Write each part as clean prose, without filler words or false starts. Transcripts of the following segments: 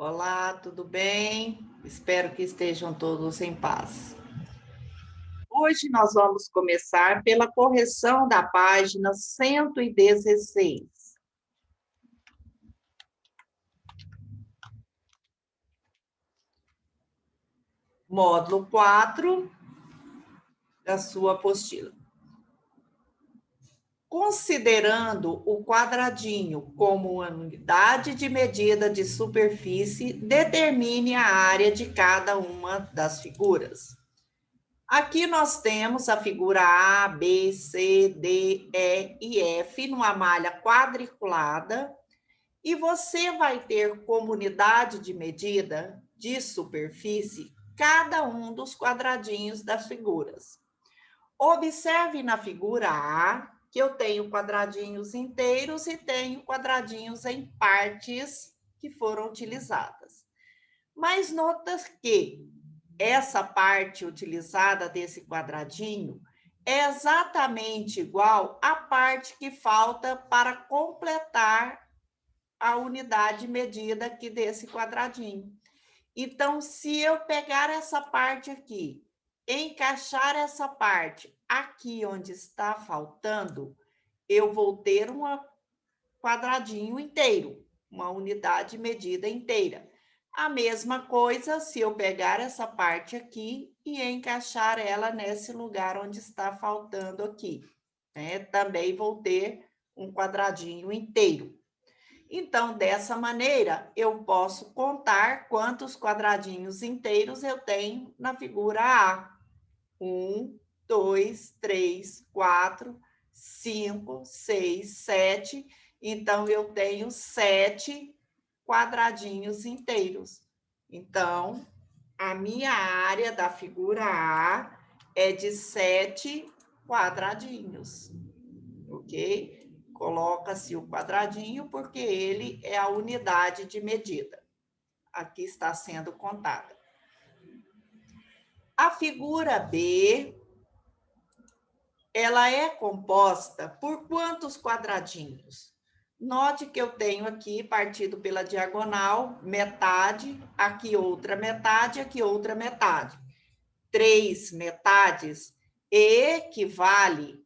Olá, tudo bem? Espero que estejam todos em paz. Hoje nós vamos começar pela correção da página 116. Módulo 4 da sua apostila. Considerando o quadradinho como uma unidade de medida de superfície, determine a área de cada uma das figuras. Aqui nós temos a figura A, B, C, D, E e F numa malha quadriculada e você vai ter como unidade de medida de superfície cada um dos quadradinhos das figuras. Observe na figura A que eu tenho quadradinhos inteiros e tenho quadradinhos em partes que foram utilizadas. Mas nota que essa parte utilizada desse quadradinho é exatamente igual à parte que falta para completar a unidade medida aqui desse quadradinho. Então, se eu pegar essa parte aqui, encaixar essa parte aqui onde está faltando, eu vou ter um quadradinho inteiro, uma unidade medida inteira. A mesma coisa se eu pegar essa parte aqui e encaixar ela nesse lugar onde está faltando aqui, né? Também vou ter um quadradinho inteiro. Então, dessa maneira, eu posso contar quantos quadradinhos inteiros eu tenho na figura A. 1, 2, 3, 4, 5, 6, 7. Então, eu tenho 7 quadradinhos inteiros. Então, a minha área da figura A é de 7 quadradinhos, ok? Coloca-se o quadradinho porque ele é a unidade de medida. Aqui está sendo contada. A figura B, ela é composta por quantos quadradinhos? Note que eu tenho aqui, partido pela diagonal, metade, aqui outra metade, aqui outra metade. 3 metades equivale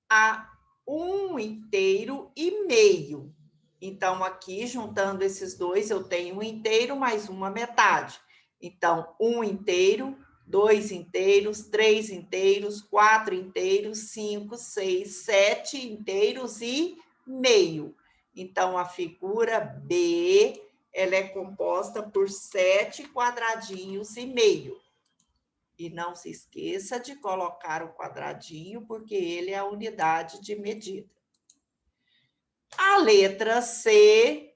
a 1 inteiro e meio. Então, aqui, juntando esses dois, eu tenho 1 inteiro mais uma metade. Então, 1 inteiro, 2 inteiros, 3 inteiros, 4 inteiros, 5, 6, 7 inteiros e meio. Então, a figura B, ela é composta por 7 quadradinhos e meio. E não se esqueça de colocar o quadradinho, porque ele é a unidade de medida. A letra C,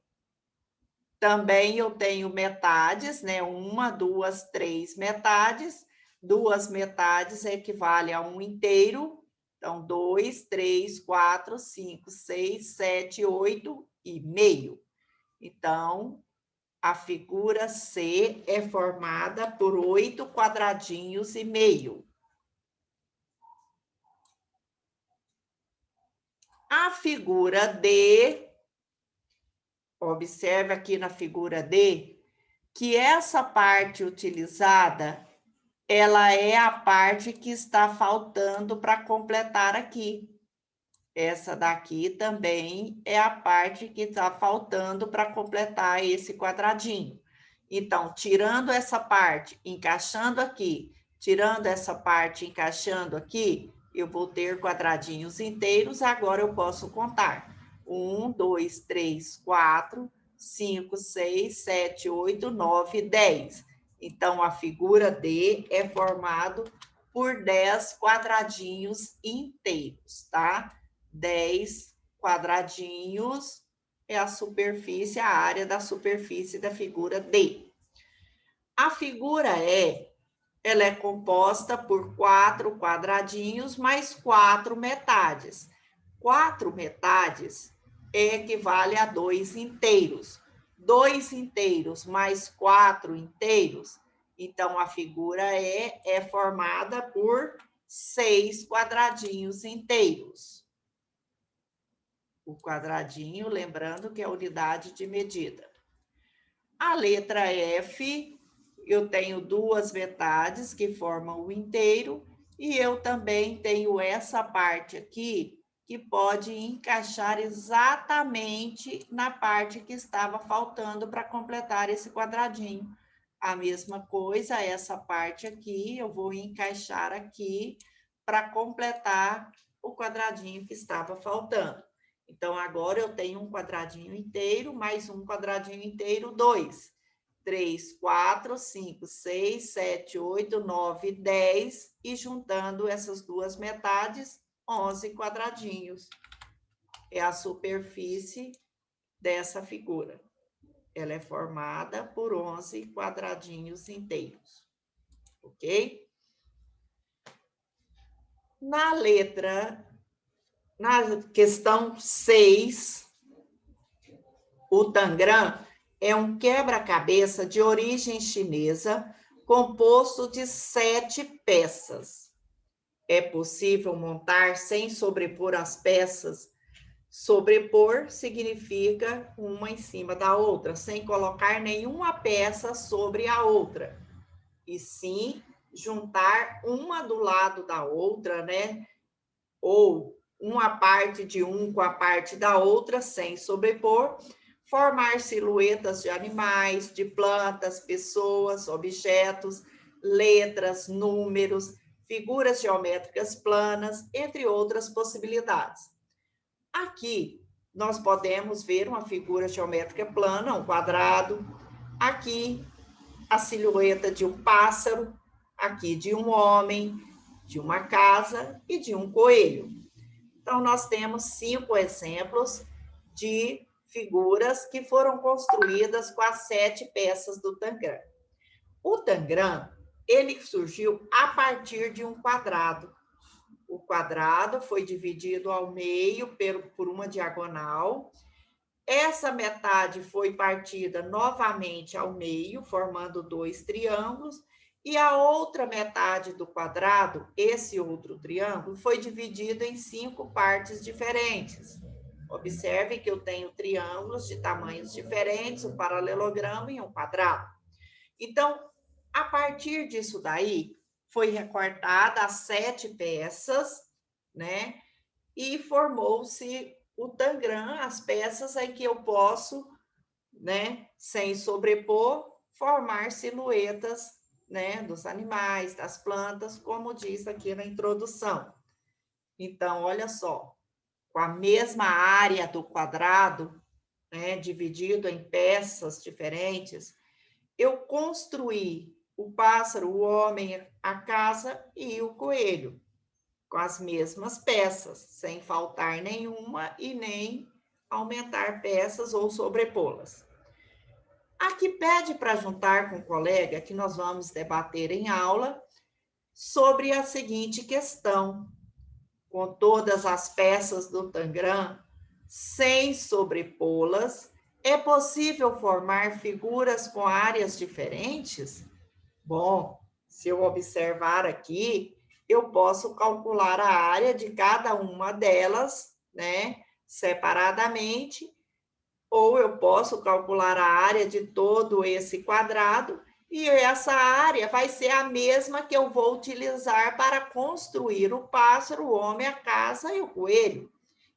também eu tenho metades, né? 1, 2, 3 metades. 2 metades equivale a 1 inteiro. Então, 2, 3, 4, 5, 6, 7, 8 e meio. Então, a figura C é formada por 8 quadradinhos e meio. A figura D, observe aqui na figura D, que essa parte utilizada, ela é a parte que está faltando para completar aqui. Essa daqui também é a parte que está faltando para completar esse quadradinho. Então, tirando essa parte, encaixando aqui, tirando essa parte, encaixando aqui, eu vou ter quadradinhos inteiros. Agora eu posso contar. 1, 2, 3, 4, 5, 6, 7, 8, 9, 10. Então, a figura D é formado por 10 quadradinhos inteiros, tá? 10 quadradinhos é a superfície, a área da superfície da figura D. A figura E, ela é composta por 4 quadradinhos mais 4 metades. 4 metades equivale a 2 inteiros. 2 inteiros mais 4 inteiros, então a figura E é formada por 6 quadradinhos inteiros. O quadradinho, lembrando que é a unidade de medida. A letra F, eu tenho duas metades que formam o inteiro, e eu também tenho essa parte aqui, que pode encaixar exatamente na parte que estava faltando para completar esse quadradinho. A mesma coisa, essa parte aqui, eu vou encaixar aqui para completar o quadradinho que estava faltando. Então, agora eu tenho um quadradinho inteiro, mais um quadradinho inteiro, 2. 3, 4, 5, 6, 7, 8, 9, 10. E juntando essas duas metades, 11 quadradinhos. É a superfície dessa figura. Ela é formada por 11 quadradinhos inteiros. Ok? Na questão 6, o Tangram é um quebra-cabeça de origem chinesa composto de 7 peças. É possível montar sem sobrepor as peças. Sobrepor significa uma em cima da outra, sem colocar nenhuma peça sobre a outra, e sim juntar uma do lado da outra, né? Ou uma parte de um com a parte da outra, sem sobrepor, formar silhuetas de animais, de plantas, pessoas, objetos, letras, números, figuras geométricas planas, entre outras possibilidades. Aqui, nós podemos ver uma figura geométrica plana, um quadrado. Aqui, a silhueta de um pássaro. Aqui, de um homem, de uma casa e de um coelho. Então, nós temos 5 exemplos de figuras que foram construídas com as 7 peças do Tangram. O Tangram, ele surgiu a partir de um quadrado. O quadrado foi dividido ao meio por uma diagonal. Essa metade foi partida novamente ao meio, formando 2 triângulos, e a outra metade do quadrado, esse outro triângulo, foi dividido em 5 partes diferentes. Observe que eu tenho triângulos de tamanhos diferentes, um paralelogramo e um quadrado. Então, a partir disso daí, foi recortada as 7 peças, né? E formou-se o Tangram, as peças em que eu posso, né, sem sobrepor, formar silhuetas, né, dos animais, das plantas, como diz aqui na introdução. Então, olha só, com a mesma área do quadrado, né, dividido em peças diferentes, eu construí o pássaro, o homem, a casa e o coelho, com as mesmas peças, sem faltar nenhuma e nem aumentar peças ou sobrepô-las. Aqui pede para juntar com o colega que nós vamos debater em aula sobre a seguinte questão: com todas as peças do Tangram, sem sobrepô-las, é possível formar figuras com áreas diferentes? Bom, se eu observar aqui, eu posso calcular a área de cada uma delas, né, separadamente, ou eu posso calcular a área de todo esse quadrado, e essa área vai ser a mesma que eu vou utilizar para construir o pássaro, o homem, a casa e o coelho.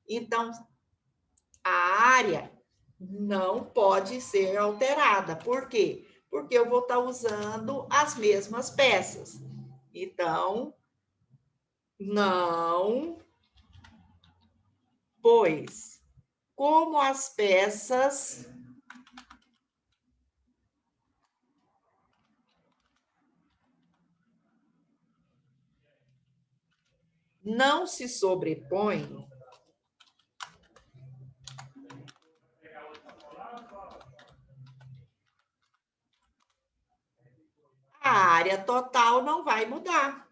Então, a área não pode ser alterada. Por quê? Porque eu vou estar usando as mesmas peças. Então, não, pois, como as peças não se sobrepõem, a área total não vai mudar.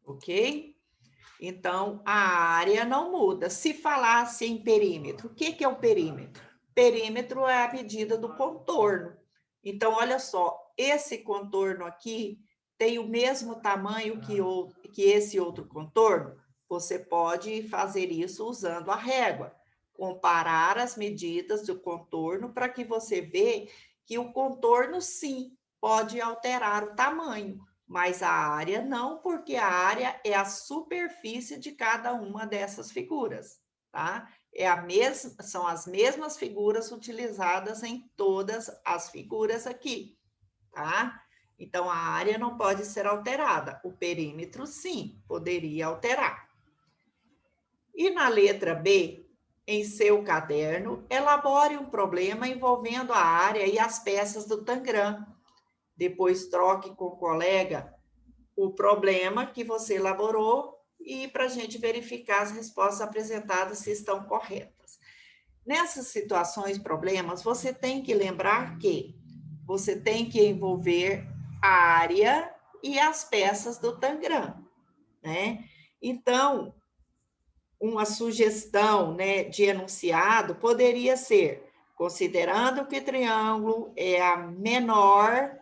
Ok? Então, a área não muda. Se falasse em perímetro, o que é o perímetro? Perímetro é a medida do contorno. Então, olha só, esse contorno aqui tem o mesmo tamanho que esse outro contorno? Você pode fazer isso usando a régua. Comparar as medidas do contorno para que você veja que o contorno, sim, pode alterar o tamanho, mas a área não, porque a área é a superfície de cada uma dessas figuras, tá? São as mesmas figuras utilizadas em todas as figuras aqui, tá? Então, a área não pode ser alterada. O perímetro, sim, poderia alterar. E na letra B, em seu caderno, elabore um problema envolvendo a área e as peças do Tangram. Depois troque com o colega o problema que você elaborou e para a gente verificar as respostas apresentadas se estão corretas. Nessas situações, problemas, você tem que lembrar que você tem que envolver a área e as peças do Tangram, né? Então, uma sugestão, né, de enunciado poderia ser: considerando que o triângulo é a menor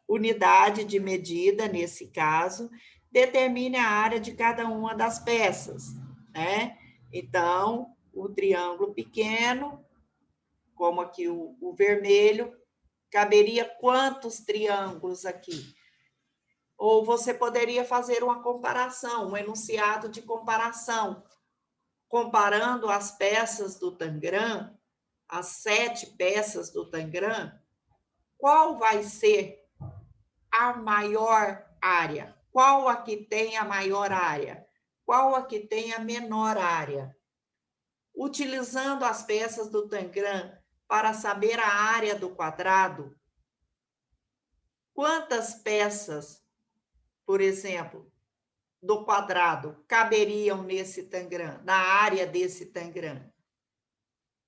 unidade de medida, nesse caso, determine a área de cada uma das peças, né? Então, o triângulo pequeno, como aqui o vermelho, caberia quantos triângulos aqui? Ou você poderia fazer uma comparação, um enunciado de comparação, comparando as peças do Tangram, as 7 peças do Tangram, qual vai ser a maior área? Qual a que tem a maior área? Qual a que tem a menor área? Utilizando as peças do Tangram para saber a área do quadrado, quantas peças, por exemplo, do quadrado caberiam nesse Tangram, na área desse Tangram?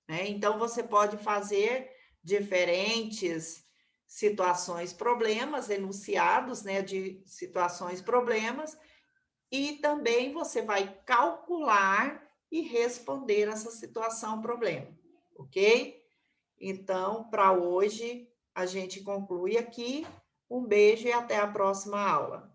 Né? Então, você pode fazer diferentes situações, problemas, enunciados, né, de situações, problemas, e também você vai calcular e responder essa situação, problema, ok? Então, para hoje, a gente conclui aqui. Um beijo e até a próxima aula.